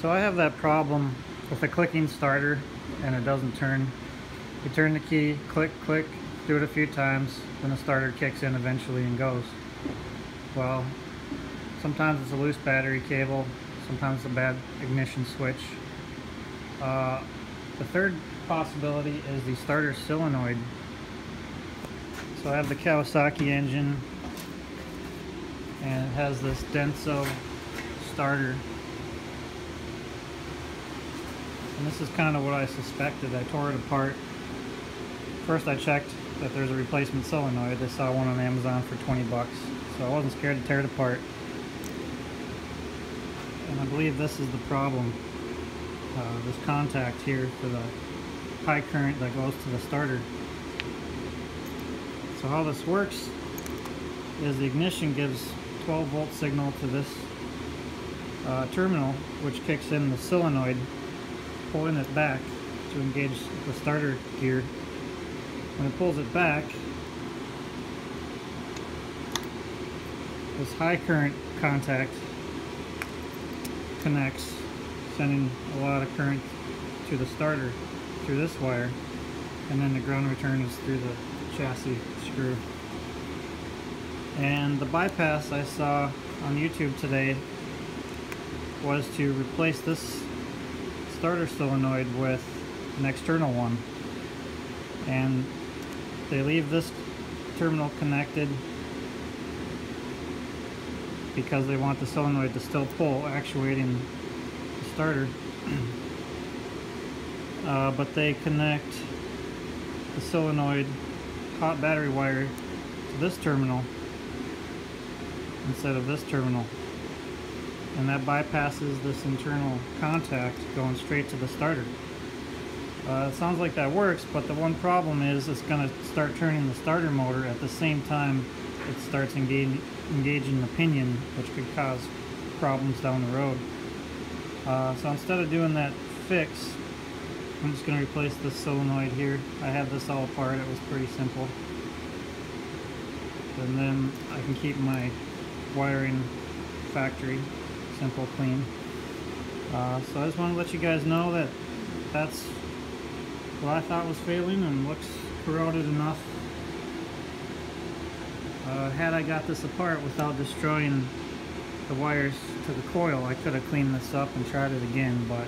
So I have that problem with a clicking starter and it doesn't turn. You turn the key, click, click, do it a few times, then the starter kicks in eventually and goes. Well, sometimes it's a loose battery cable, sometimes it's a bad ignition switch. The third possibility is the starter solenoid. So I have the Kawasaki engine and it has this Denso starter. And this is kind of what I suspected. I tore it apart. First I checked that there's a replacement solenoid. I saw one on Amazon for 20 bucks. So I wasn't scared to tear it apart. And I believe this is the problem. This contact here for the high current that goes to the starter. So how this works is the ignition gives 12 volt signal to this terminal, which kicks in the solenoid, pulling it back to engage the starter gear. When it pulls it back, this high current contact connects, sending a lot of current to the starter through this wire, and then the ground return is through the chassis screw. And the bypass I saw on YouTube today was to replace this starter solenoid with an external one, and they leave this terminal connected because they want the solenoid to still pull, actuating the starter. But they connect the solenoid hot battery wire to this terminal instead of this terminal, and that bypasses this internal contact going straight to the starter. It sounds like that works, but the one problem is it's going to start turning the starter motor at the same time it starts engaging the pinion, which could cause problems down the road. So instead of doing that fix, I'm just going to replace this solenoid here. I had this all apart, it was pretty simple. And then I can keep my wiring factory simple, clean. So I just want to let you guys know that that's what I thought was failing and looks corroded enough. Had I got this apart without destroying the wires to the coil, I could have cleaned this up and tried it again, but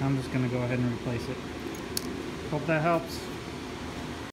I'm just going to go ahead and replace it. Hope that helps.